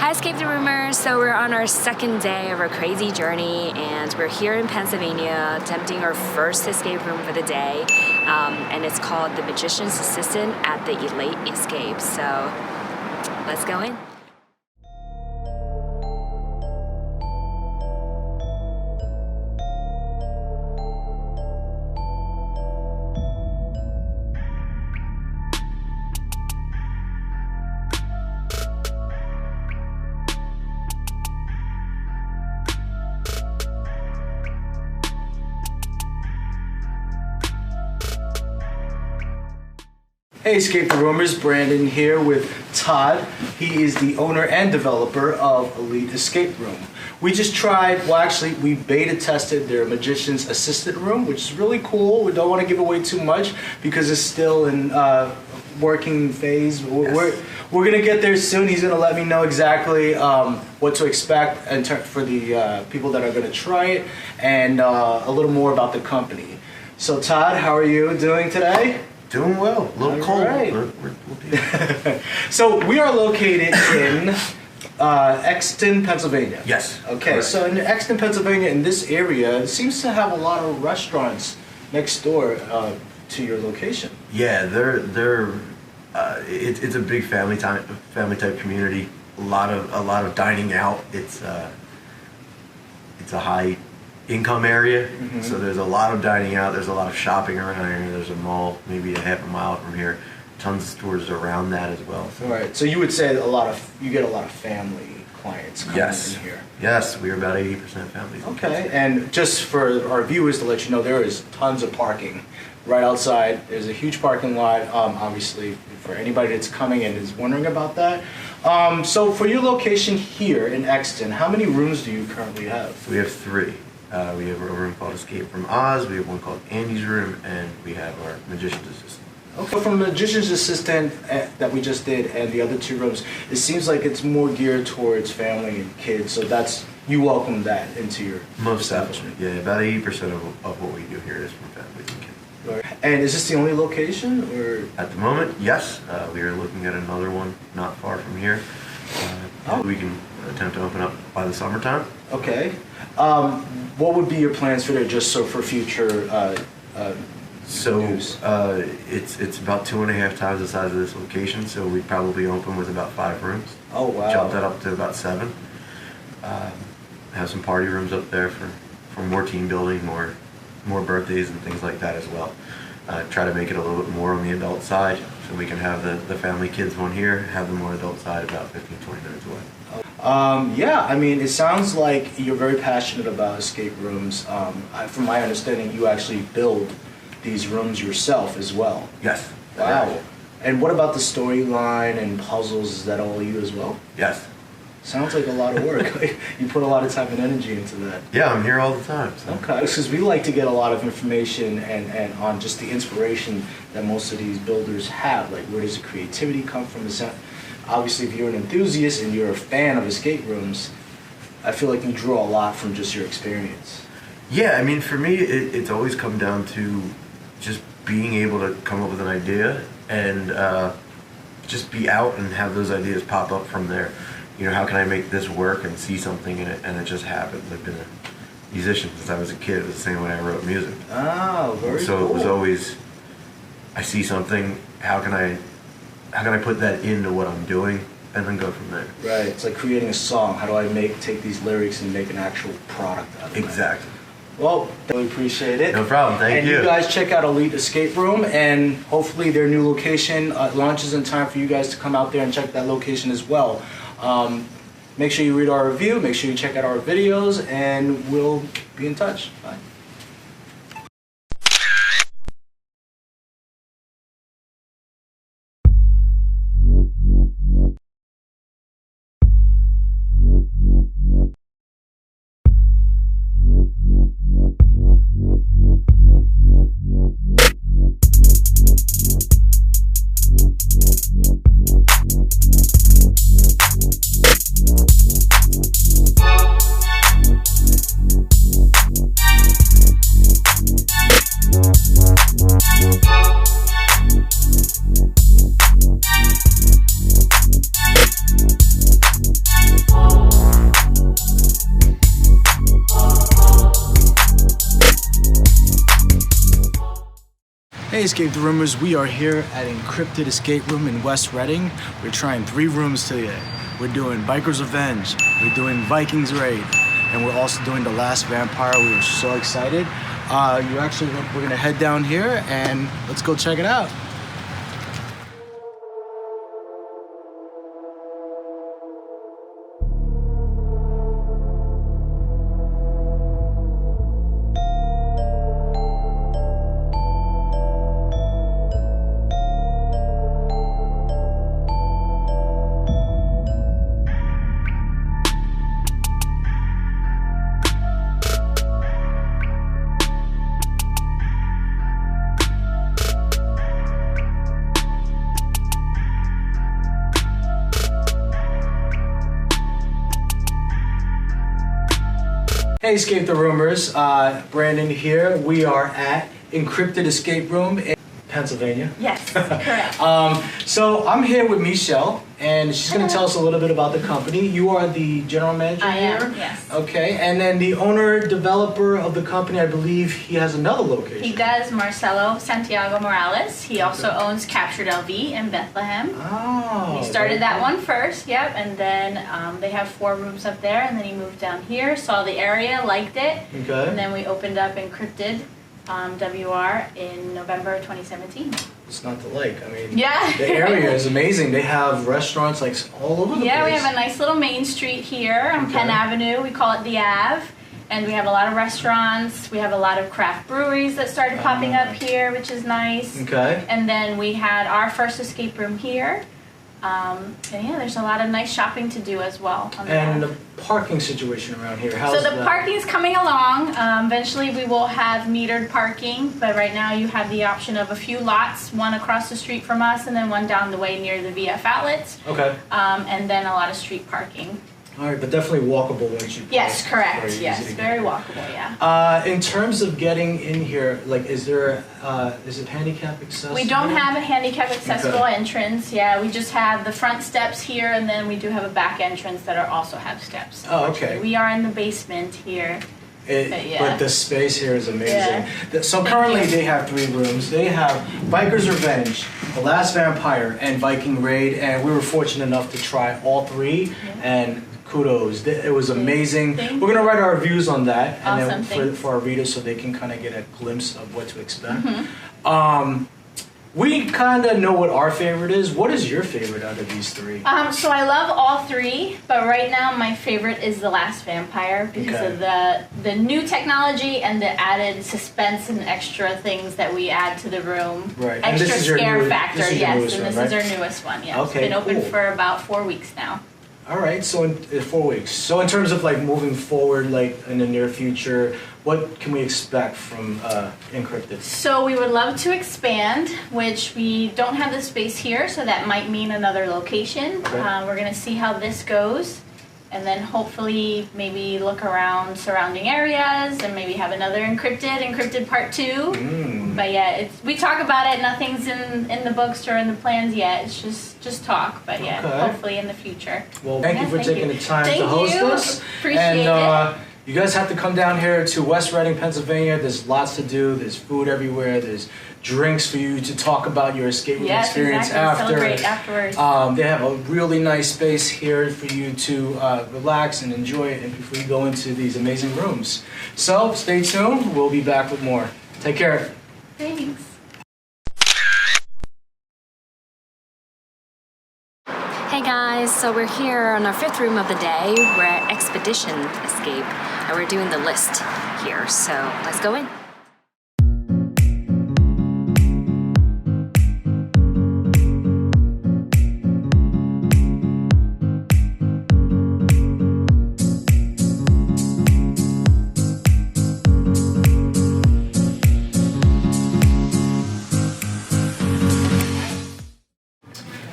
Hi, Escape the Rumors. So we're on our second day of our crazy journey, and we're here in Pennsylvania attempting our first escape room for the day, and it's called The Magician's Assistant at the Elite Escape. So let's go in. Hey, Escape the Rumors, Brandon here with Todd. He is the owner and developer of Elite Escape Room. We just tried, well actually we beta tested their Magician's Assistant room, which is really cool. We don't want to give away too much because it's still in working phase. Yes. We're gonna get there soon. He's gonna let me know exactly what to expect for the people that are gonna try it, and a little more about the company. So Todd, how are you doing today? Doing well. A little cold. Right. We'll be So we are located in Exton, Pennsylvania. Yes. Okay, correct. so in Exton, Pennsylvania, in this area, it seems to have a lot of restaurants next door to your location. Yeah, it's a big family type community. A lot of dining out. It's a high income area, so there's a lot of dining out. There's a lot of shopping around here. There's a mall maybe a half a mile from here. Tons of stores around that as well. All right, so you would say you get a lot of family clients coming in here. Yes, we are about 80% families. Okay, and just for our viewers to let you know, there is tons of parking right outside. There's a huge parking lot, obviously, for anybody that's coming and is wondering about that. So for your location here in Exton, how many rooms do you currently have? We have 3. We have a room called Escape from Oz, we have one called Andy's Room, and we have our Magician's Assistant. Okay, from the Magician's Assistant that we just did and the other 2 rooms, it seems like it's more geared towards family and kids, so you welcome that into your establishment. Yeah, about 80% of what we do here is from families and kids. Right. And is this the only location, or? At the moment, yes. We are looking at another one not far from here. We can attempt to open up by the summertime. Okay. What would be your plans for there, just so for future news? It's about 2.5 times the size of this location, so we'd probably open with about 5 rooms. Oh, wow. Jump that up to about 7. Have some party rooms up there for more team building, more birthdays and things like that as well. Try to make it a little bit more on the adult side, so we can have the family kids one here, have the more adult side about 15-20 minutes away. Yeah, I mean, it sounds like you're very passionate about escape rooms. From my understanding, you actually build these rooms yourself as well. Yes. Wow. And what about the storyline and puzzles? Is that all you as well? Yes. Sounds like a lot of work. You put a lot of time and energy into that. Yeah, I'm here all the time. So. Okay, because we like to get a lot of information and on just the inspiration that most of these builders have. Like, where does the creativity come from? Obviously, if you're an enthusiast and you're a fan of escape rooms, I feel like you draw a lot from just your experience. Yeah, I mean, for me, it's always come down to just being able to come up with an idea and just be out and have those ideas pop up from there. You know, how can I make this work, and see something in it, and it just happens. I've been a musician since I was a kid. It was the same way I wrote music. Oh, very cool. So it was always, I see something, how can I put that into what I'm doing, and then go from there. Right, it's like creating a song. How do I take these lyrics and make an actual product out of it? Exactly. Well, really appreciate it. No problem, thank you. And you guys check out Elite Escape Room, and hopefully their new location launches in time for you guys to come out there and check that location as well. Make sure you read our review, make sure you check out our videos, and we'll be in touch. Bye. Hey, Escape the Roomers, we are here at Encrypted Escape Room in West Reading. We're trying 3 rooms today. We're doing Biker's Revenge, we're doing Viking's Raid, and we're also doing The Last Vampire. We are so excited. We're gonna head down here and let's go check it out. Hey, Escape the Roomers, Brandon here. We are at Encrypted Escape Room in Pennsylvania. Yes, correct. So I'm here with Michelle, and she's going to tell us a little bit about the company. You are the general manager here? I am, yes. Okay, and then the owner, developer of the company, I believe he has another location. He does, Marcelo Santiago Morales. He also owns Captured LV in Bethlehem. Oh. He started that one first, yep, and then they have 4 rooms up there, and then he moved down here, saw the area, liked it, Okay. and then we opened up Encrypted WR in November of 2017. It's not the lake. I mean, Yeah. the area is amazing. They have restaurants like all over the Yeah, place. we have a nice little main street here on Okay. Penn Avenue. We call it the Ave. And we have a lot of restaurants. We have a lot of craft breweries that started popping up here, which is nice. Okay. And then we had our first escape room here. And yeah, there's a lot of nice shopping to do as well. On the And Ave. the parking situation around here, how's So the that? parking's coming along. Eventually we will have metered parking, but right now you have the option of a few lots, one across the street from us and then one down the way near the VF outlets, Okay. and then a lot of street parking. All right, but definitely walkable once you. Yes, park. correct. Very Yes, easy to very get. walkable. Yeah. In terms of getting in here, like, is it handicap accessible? We don't have a handicap accessible Okay. entrance. Yeah, we just have the front steps here, and then we do have a back entrance that also have steps. Oh, okay. We are in the basement here. Yeah. But the space here is amazing. Yeah. So currently they have 3 rooms. They have Biker's Revenge, The Last Vampire, and Viking Raid, and we were fortunate enough to try all 3, and kudos. It was amazing. Thank We're going to write our reviews on that, and Awesome, then thanks. for our readers so they can kind of get a glimpse of what to expect. Mm-hmm. We kind of know what our favorite is. What is your favorite out of these 3? So I love all 3, but right now my favorite is The Last Vampire because Okay. of the new technology and the added suspense and extra things that we add to the room. Right, and Extra this is your scare newest- factor, this is your yes, newest and one, this is right? our newest one. Yeah, Okay, it's been open cool. for about 4 weeks now. All right, so in 4 weeks. So in terms of like moving forward, like in the near future, what can we expect from Encrypted? So we would love to expand, which we don't have the space here, so that might mean another location. Okay. We're going to see how this goes, and then hopefully maybe look around surrounding areas and maybe have another Encrypted Part 2. But yeah, we talk about it. Nothing's in the books or in the plans yet. It's just talk. But yeah, Okay. hopefully in the future. Well, thank you for thank taking you. the time Thank to host you. us. Appreciate And you guys have to come down here to West Reading, Pennsylvania. There's lots to do. There's food everywhere. There's drinks for you to talk about your escape room Yes, experience exactly. after. Celebrate afterwards. They have a really nice space here for you to relax and enjoy it and before you go into these amazing rooms. So stay tuned. We'll be back with more. Take care. Thanks. Hey guys, so we're here on our 5th room of the day. We're at Expedition Escape, and we're doing the list here. So let's go in.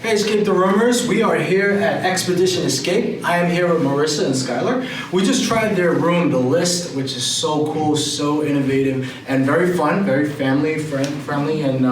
Hey, Escape the Roomers. We are here at Expedition Escape. I am here with Marissa and Skylar. We just tried their room, The List, which is so cool, so innovative, and very fun, very family friendly, and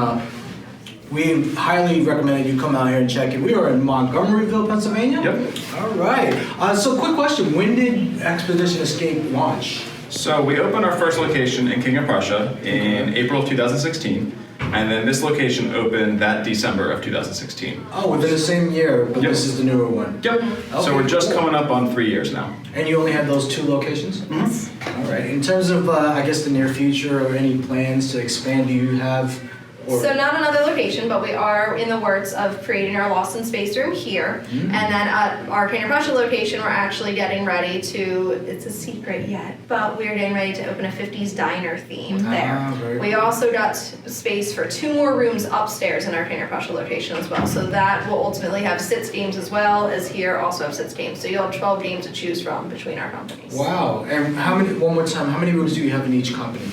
we highly recommend that you come out here and check it. We are in Montgomeryville, Pennsylvania. Yep. All right. So quick question. When did Expedition Escape launch? So we opened our first location in King of Prussia in April of 2016. And then this location opened that December of 2016. Oh, within the same year, but Yep. this is the newer one. Yep. So we're just coming up on 3 years now. And you only have those 2 locations? Mm-hmm. All right. In terms of, I guess, the near future or any plans to expand, do you have? Or So not another location, but we are in the works of creating our Lost in Space room here. And then at our Painter Prussia location, we're actually getting ready to, it's a secret yet, but we're getting ready to open a 50s diner theme there. Very We cool. also got space for 2 more rooms upstairs in our Painter Prussia location as well. So that will ultimately have sits games as well as here also have sits games. So you'll have 12 games to choose from between our companies. Wow. And how many? One more time. How many rooms do you have in each company?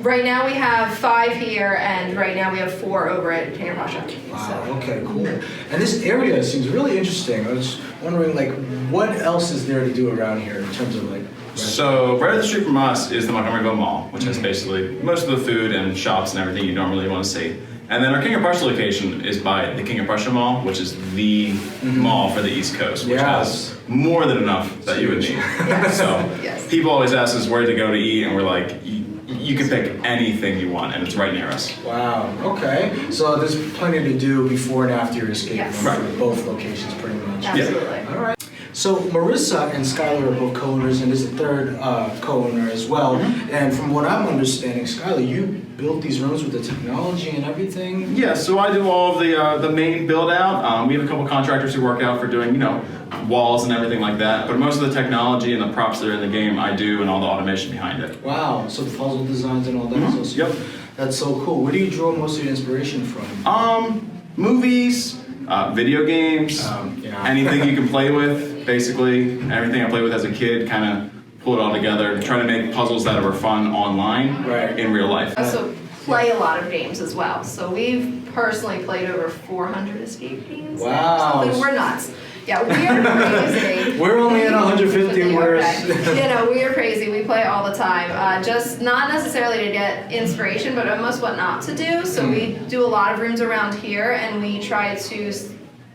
Right now we have 5 here, and right now we have 4 over at Painter Prussia. Wow. Okay. Cool. And this area seems really interesting. I was wondering, like, what else is there to do around here in terms of like? So right up the street from us is the Montgomeryville Mall, which has basically most of the food and shops and everything you normally want to see. And then our King of Prussia location is by the King of Prussia Mall, which is the mall for the East Coast, which has more than enough that you would need. So Yes. people always ask us where to go to eat, and we're like, you can pick anything you want, and it's right near us. Wow. Okay. So there's plenty to do before and after your escape Yes. room for both locations, pretty much. Absolutely. All right. So Marissa and Skylar are both co-owners, and there's a third co-owner as well. And from what I'm understanding, Skylar, you built these rooms with the technology and everything. Yeah, so I do all of the main build out. We have a couple contractors who work out for doing, walls and everything like that. But most of the technology and the props that are in the game, I do, and all the automation behind it. Wow. So the puzzle designs and all that is also. Yep. That's so cool. Where do you draw most of your inspiration from? Movies, video games, anything you can play with. Basically, everything I played with as a kid, kind of pull it all together and try to make puzzles that were fun online in real life. Also play a lot of games as well. So we've personally played over 400 escape games. Wow. Something we're nuts. Yeah, we are crazy. We're only at 150. We are crazy. We play all the time. Just not necessarily to get inspiration, but almost what not to do. So we do a lot of rooms around here, and we try to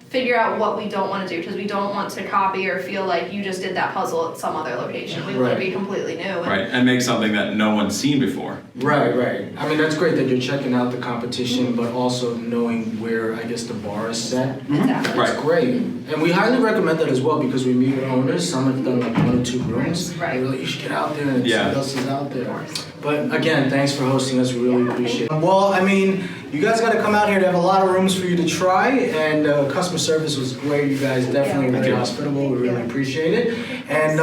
figure out what we don't want to do, because we don't want to copy or feel like you just did that puzzle at some other location. We want to be completely new. Right, and make something that no one's seen before. Right. I mean, that's great that you're checking out the competition, but also knowing where, I guess, the bar is set. Exactly. That's great. And we highly recommend that as well, because we meet with owners. Some have done like 1 or 2 rooms. Right. They're like, you should get out there and see what else is out there. course. But again, thanks for hosting us. We really appreciate it. Well, I mean, you guys got to come out here. They have a lot of rooms for you to try, and customer service was great. You guys definitely very hospitable. We really appreciate it. And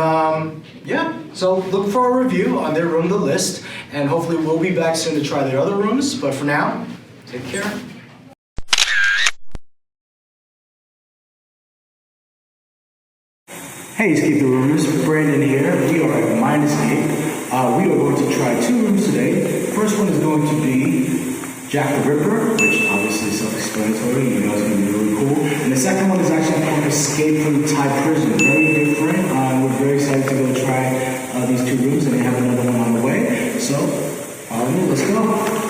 so look for a review on their room, The List, and hopefully we'll be back soon to try their other rooms. But for now, take care. Hey, ESCAPETHEROOMers, Brandon here. We are at Mind Escape. We are going to try 2 rooms today. The first one is going to be Jack the Ripper, which obviously is self-explanatory. You know it's going to be really cool. And the second one is actually called Escape from Thai Prison. Very different. We're very excited to go try these 2 rooms, and they have another one on the way. So, let's go.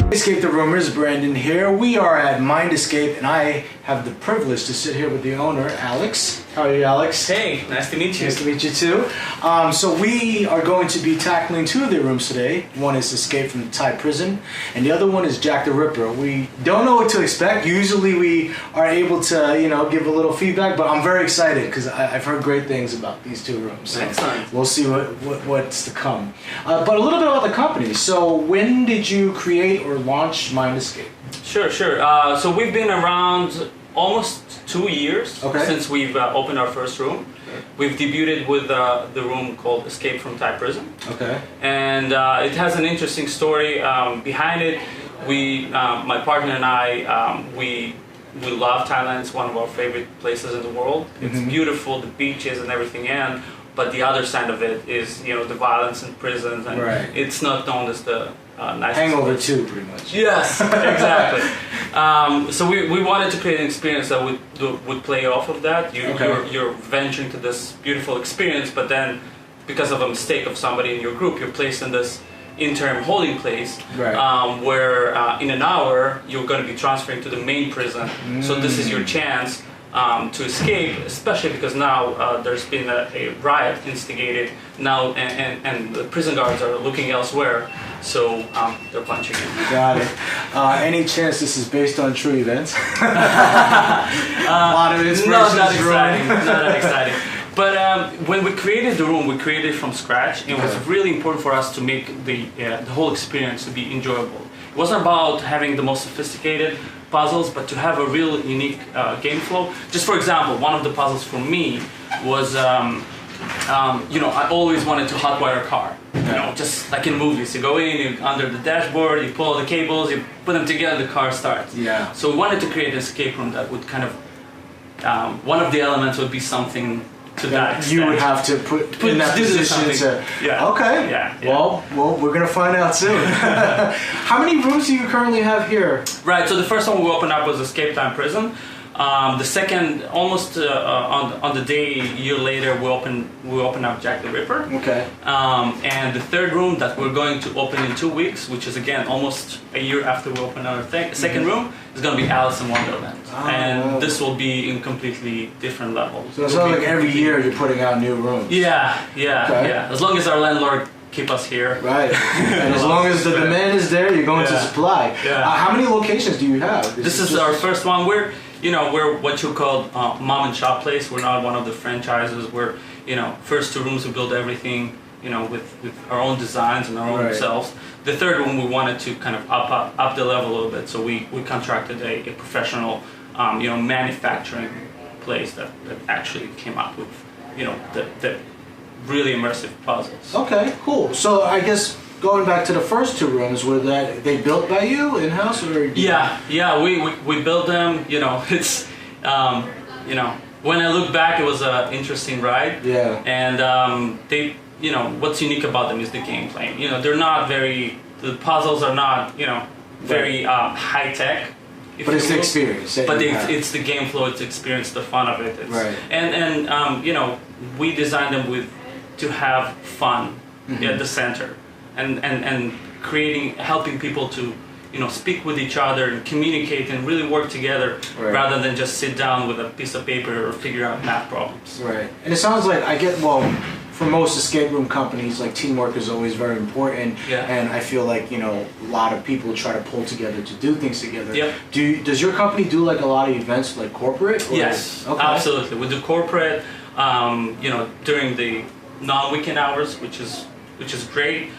ESCAPETHEROOMers, Brandon here. We are at Mind Escape, and I have the privilege to sit here with the owner, Alex. How are you, Alex? Hey, nice to meet you. Nice to meet you too. So we are going to be tackling two of their rooms today. One is Escape from Thai Prison, and the other one is Jack the Ripper. We don't know what to expect. Usually we are able to, give a little feedback, but I'm very excited because I've heard great things about these two rooms. So excellent. We'll see what's to come. But a little bit about the company. So when did you create or launch Mind Escape? Sure. So we've been around almost 2 years since we've opened our first room. We've debuted with the room called Escape from Thai Prison. Okay. And it has an interesting story behind it. My partner and I, we love Thailand. It's one of our favorite places in the world. It's beautiful, the beaches and everything, but the other side of it is, the violence in prisons, and it's not known as the nicest Hangover place. 2, pretty much. Yes, exactly. So we wanted to create an experience that would play off of that. You're venturing to this beautiful experience, but then because of a mistake of somebody in your group, you're placed in this interim holding place where in an hour you're going to be transferring to the main prison. So this is your chance to escape, especially because now there's been a riot instigated now, and the prison guards are looking elsewhere, so they're punching you. Got it. Any chance this is based on true events? A lot of inspiration. Not that exciting. But when we created the room, we created it from scratch, and it was really important for us to make the whole experience to be enjoyable. It wasn't about having the most sophisticated puzzles, but to have a real unique game flow. Just for example, one of the puzzles for me was, I always wanted to hotwire a car. Just like in movies, you go in, you under the dashboard, you pull all the cables, you put them together, the car starts. Yeah. So we wanted to create an escape room that would kind of, one of the elements would be something to that extent. You would have to put in that position to... Yeah. Okay. Yeah. Well, we're going to find out soon. How many rooms do you currently have here? Right, so the first one we opened up was Escape Time Prison. The second, almost on the day, a year later, we opened up Jack the Ripper. Okay. And the third room that we're going to open in 2 weeks, which is again almost a year after we open our second room, is going to be Alice in Wonderland. And this will be in completely different levels. So it's not like every year you're putting out new rooms. Yeah. As long as our landlord keep us here. Right. And as long as the demand is there, you're going to supply. Yeah. How many locations do you have? This is our first one. We're what you call mom and shop place. We're not one of the franchises. We're, first two rooms we build everything, with our own designs and our own selves. The third room we wanted to kind of up the level a little bit, so we contracted a professional, manufacturing place that actually came up with, the really immersive puzzles. Okay, cool. So I guess going back to the first two rooms, were they built by you in-house or? Yeah, we built them. It's when I look back, it was an interesting ride. Yeah. And they, what's unique about them is the gameplay. They're not the puzzles are not, very high tech. But it's the experience. But it's the game flow, it's the experience, the fun of it. And we designed them to have fun at the center. And helping people to, speak with each other and communicate and really work together rather than just sit down with a piece of paper or figure out math problems. Right. And it sounds like for most escape room companies, like teamwork is always very important. Yeah. And I feel like, a lot of people try to pull together to do things together. Yep. Does your company do like a lot of events like corporate? Or? Yes, okay. Absolutely. We do corporate, during the non-weekend hours, which is great.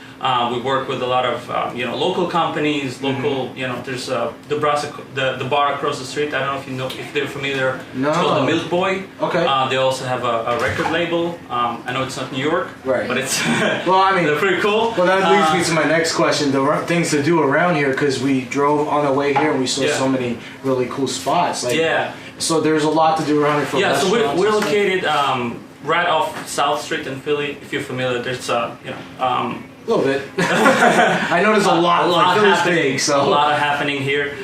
We work with a lot of local companies. Local, there's the bar across the street. I don't know if they're familiar. No. It's called the Milk Boy. Okay. They also have a record label. I know it's not New York, but it's they're pretty cool. Well, that leads me to my next question: the things to do around here, because we drove on the way here and we saw so many really cool spots. So there's a lot to do around here. Yeah. So we're located right off South Street in Philly. If you're familiar, there's a little bit. I know there's a lot happening. Big, so. A lot happening here.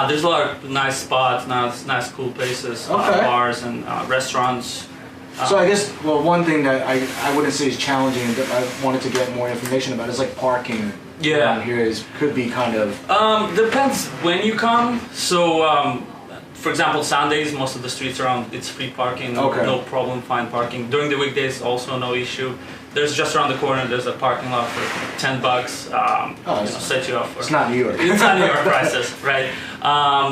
There's a lot of nice spots, nice cool places, bars and restaurants. So I guess one thing that I wouldn't say is challenging that I wanted to get more information about is like parking. Around here could be kind of. Depends when you come. So for example, Sundays, most of the streets around, it's free parking, Okay. no problem, find parking. During the weekdays, also no issue. There's just around the corner, there's a parking lot for $10, set you up for. It's not New York. It's not New York prices, right?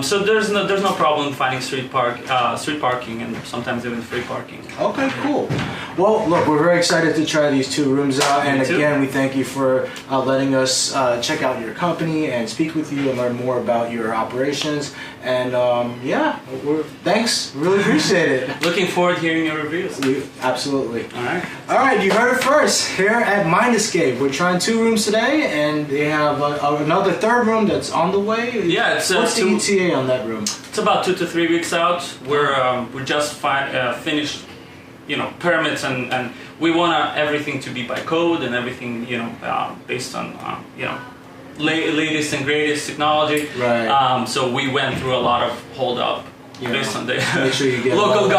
So there's no problem finding street parking, and sometimes even free parking. Okay, cool. Well, look, we're very excited to try these 2 rooms out, and Me too. again, we thank you for letting us check out your company and speak with you and learn more about your operations. And thanks. Really appreciate it. Looking forward to hearing your reviews. Absolutely. All right. You heard it first here at Mind Escape. We're trying 2 rooms today, and they have another 3rd room that's on the way. Yeah, it's what's the ETA on that room? It's about 2 to 3 weeks out. We just finished, permits, and we want everything to be by code and everything, based on, latest and greatest technology. Right. So we went through a lot of hold up based on the Make sure you get local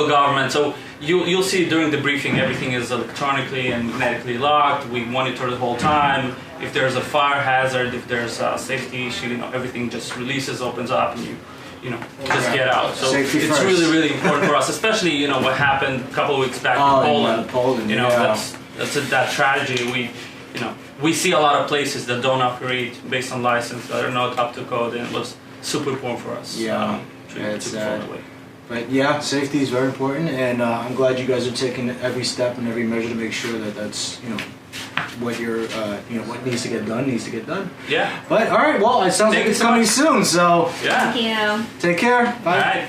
government. So you'll see during the briefing, everything is electronically and magnetically locked. We monitor the whole time. If there's a fire hazard, if there's a safety issue, everything just releases, opens up, and you just get out. So Safety it's first. really, really important for us, especially what happened a couple of weeks back in Poland. Poland, That tragedy. We see a lot of places that don't operate based on license, that are not up to code, and it was super important for us. It's to follow the way. But yeah, safety is very important, and I'm glad you guys are taking every step and every measure to make sure that that's what you're what needs to get done. Yeah. But all right, well, it sounds like it's coming soon, so Yeah. Thank you. take care. Bye. All right.